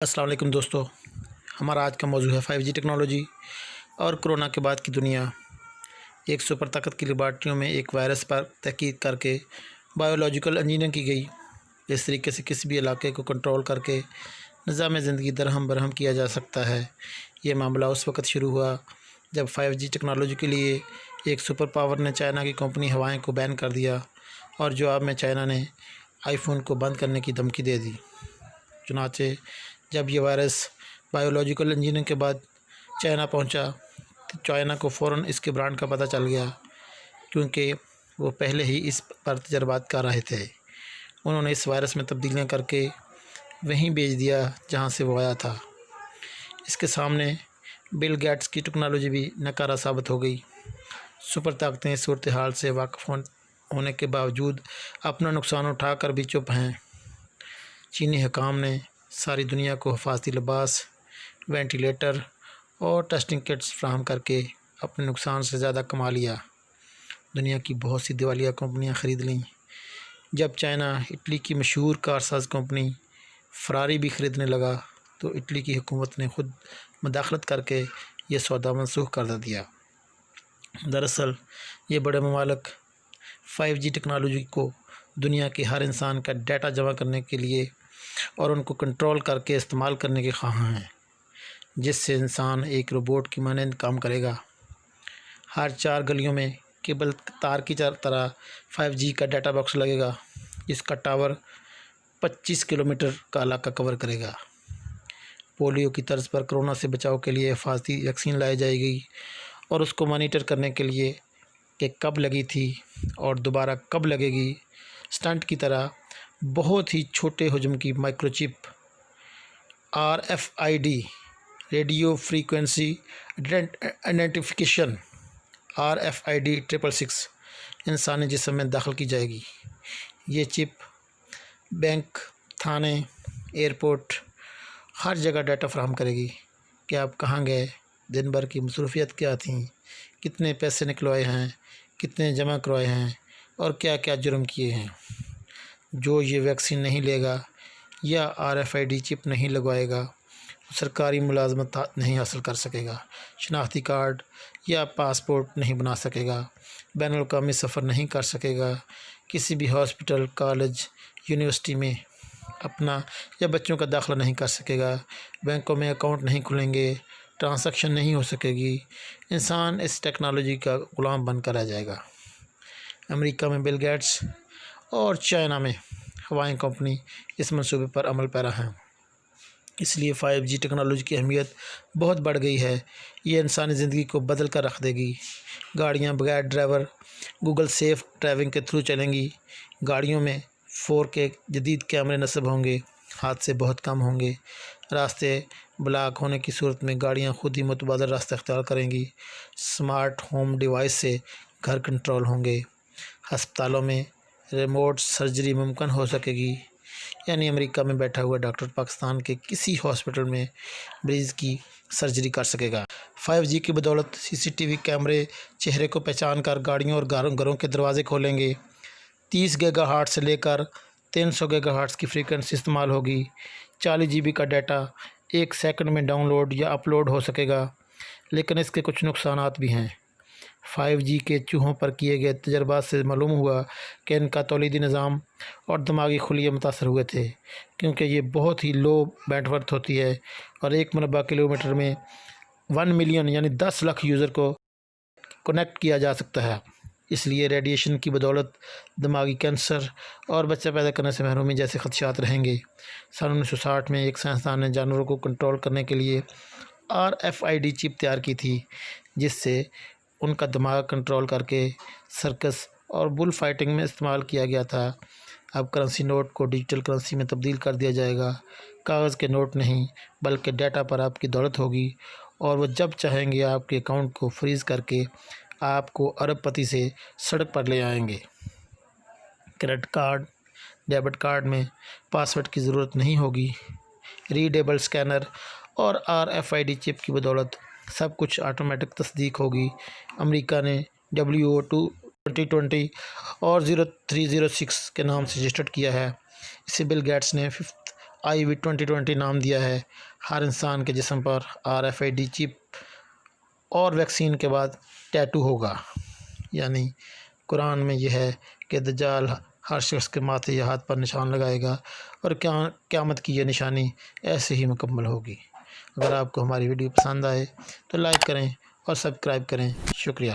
السلام علیکم دوستو، ہمارا آج کا موضوع ہے 5G ٹیکنالوجی اور کرونا کے بعد کی دنیا۔ ایک سپر طاقت کی لیبارٹریوں میں ایک وائرس پر تحقیق کر کے بایولوجیکل انجینئرنگ کی گئی۔ اس طریقے سے کسی بھی علاقے کو کنٹرول کر کے نظام زندگی درہم برہم کیا جا سکتا ہے۔ یہ معاملہ اس وقت شروع ہوا جب 5G ٹیکنالوجی کے لیے ایک سپر پاور نے چائنا کی کمپنی ہوائیں کو بین کر دیا اور جواب میں چائنا نے آئی فون کو بند کرنے کی دھمکی دے دی۔ چنانچہ جب یہ وائرس بایولوجیکل انجینئرنگ کے بعد چائنا پہنچا تو چائنا کو فوراً اس کے برانڈ کا پتہ چل گیا، کیونکہ وہ پہلے ہی اس پر تجربات کر رہے تھے۔ انہوں نے اس وائرس میں تبدیلیاں کر کے وہیں بھیج دیا جہاں سے وہ آیا تھا۔ اس کے سامنے بل گیٹس کی ٹیکنالوجی بھی ناکارہ ثابت ہو گئی۔ سپر طاقتیں اس صورتحال سے واقف ہونے کے باوجود اپنا نقصان اٹھا کر بھی چپ ہیں۔ چینی حکام نے ساری دنیا کو حفاظتی لباس، وینٹیلیٹر اور ٹیسٹنگ کٹس فراہم کر کے اپنے نقصان سے زیادہ کما لیا۔ دنیا کی بہت سی دیوالیہ کمپنیاں خرید لیں۔ جب چائنا اٹلی کی مشہور کارساز کمپنی فراری بھی خریدنے لگا تو اٹلی کی حکومت نے خود مداخلت کر کے یہ سودا منسوخ کر دیا۔ دراصل یہ بڑے ممالک 5G ٹیکنالوجی کو دنیا کے ہر انسان کا ڈیٹا جمع کرنے کے لیے اور ان کو کنٹرول کر کے استعمال کرنے کے خواہاں ہیں، جس سے انسان ایک روبوٹ کی مانند کام کرے گا۔ ہر 4 گلیوں میں کیبل تار کی طرح 5G کا ڈیٹا باکس لگے گا، جس کا ٹاور 25 کلومیٹر کا علاقہ کور کرے گا۔ پولیو کی طرز پر کرونا سے بچاؤ کے لیے حفاظتی ویکسین لائی جائے گی اور اس کو مانیٹر کرنے کے لیے کہ کب لگی تھی اور دوبارہ کب لگے گی، سٹنٹ کی طرح بہت ہی چھوٹے حجم کی مائکرو چپ RFID radio frequency identification RFID 666 انسانی جسم میں داخل کی جائے گی۔ یہ چپ بینک، تھانے، ایئرپورٹ، ہر جگہ ڈیٹا فراہم کرے گی کہ آپ کہاں گئے، دن بھر کی مصروفیت کیا تھیں، کتنے پیسے نکلوائے ہیں، کتنے جمع کروائے ہیں اور کیا کیا جرم کیے ہیں۔ جو یہ ویکسین نہیں لے گا یا RFID چپ نہیں لگوائے گا، سرکاری ملازمت نہیں حاصل کر سکے گا، شناختی کارڈ یا پاسپورٹ نہیں بنا سکے گا، بین الاقوامی سفر نہیں کر سکے گا، کسی بھی ہاسپٹل، کالج، یونیورسٹی میں اپنا یا بچوں کا داخلہ نہیں کر سکے گا، بینکوں میں اکاؤنٹ نہیں کھلیں گے، ٹرانزیکشن نہیں ہو سکے گی۔ انسان اس ٹیکنالوجی کا غلام بن کر رہ جائے گا۔ امریکہ میں بل گیٹس اور چائنا میں ہوائیں کمپنی اس منصوبے پر عمل پیرا ہیں۔ اس لیے 5G ٹیکنالوجی کی اہمیت بہت بڑھ گئی ہے۔ یہ انسانی زندگی کو بدل کر رکھ دے گی۔ گاڑیاں بغیر ڈرائیور گوگل سیف ڈرائیونگ کے تھرو چلیں گی۔ گاڑیوں میں 4K جدید کیمرے نصب ہوں گے، حادثے بہت کم ہوں گے۔ راستے بلاک ہونے کی صورت میں گاڑیاں خود ہی متبادل راستہ اختیار کریں گی۔ سمارٹ ہوم ڈیوائس سے گھر کنٹرول ہوں گے۔ ہسپتالوں میں ریموٹ سرجری ممکن ہو سکے گی، یعنی امریکہ میں بیٹھا ہوا ڈاکٹر پاکستان کے کسی ہاسپٹل میں مریض کی سرجری کر سکے گا۔ 5G کی بدولت CCTV کیمرے چہرے کو پہچان کر گاڑیوں اور گھروں کے دروازے کھولیں گے۔ 30 گیگا ہرٹز سے لے کر 300 گیگا ہرٹز کی فریکوینسی استعمال ہوگی۔ 40 GB کا ڈیٹا 1 سیکنڈ میں ڈاؤن لوڈ یا اپ لوڈ ہو سکے گا، لیکن اس کے کچھ نقصانات بھی ہیں۔ 5G کے چوہوں پر کیے گئے تجربات سے معلوم ہوا کہ ان کا تولیدی نظام اور دماغی خلیے متاثر ہوئے تھے، کیونکہ یہ بہت ہی لو بینڈ ورتھ ہوتی ہے اور 1 مربع کلومیٹر میں 1 ملین یعنی 10 لاکھ یوزر کو کنیکٹ کیا جا سکتا ہے۔ اس لیے ریڈیشن کی بدولت دماغی کینسر اور بچہ پیدا کرنے سے محرومی جیسے خدشات رہیں گے۔ سن 1960 میں ایک سائنسدان نے جانوروں کو کنٹرول کرنے کے لیے RFID چپ تیار کی تھی، جس سے ان کا دماغ کنٹرول کر کے سرکس اور بل فائٹنگ میں استعمال کیا گیا تھا۔ اب کرنسی نوٹ کو ڈیجیٹل کرنسی میں تبدیل کر دیا جائے گا۔ کاغذ کے نوٹ نہیں بلکہ ڈیٹا پر آپ کی دولت ہوگی، اور وہ جب چاہیں گے آپ کے اکاؤنٹ کو فریز کر کے آپ کو ارب پتی سے سڑک پر لے آئیں گے۔ کریڈٹ کارڈ، ڈیبٹ کارڈ میں پاسورڈ کی ضرورت نہیں ہوگی۔ ریڈیبل سکینر اور RFID چپ کی بدولت سب کچھ آٹومیٹک تصدیق ہوگی۔ امریکہ نے WO2 2020 اور 0306 کے نام سے رجسٹرڈ کیا ہے۔ اسے بل گیٹس نے 5th IV2020 نام دیا ہے۔ ہر انسان کے جسم پر RFID چپ اور ویکسین کے بعد ٹیٹو ہوگا، یعنی قرآن میں یہ ہے کہ دجال ہر شخص کے ماتھے یا ہاتھ پر نشان لگائے گا اور قیامت کی یہ نشانی ایسے ہی مکمل ہوگی۔ اگر آپ کو ہماری ویڈیو پسند آئے تو لائک کریں اور سبسکرائب کریں۔ شکریہ۔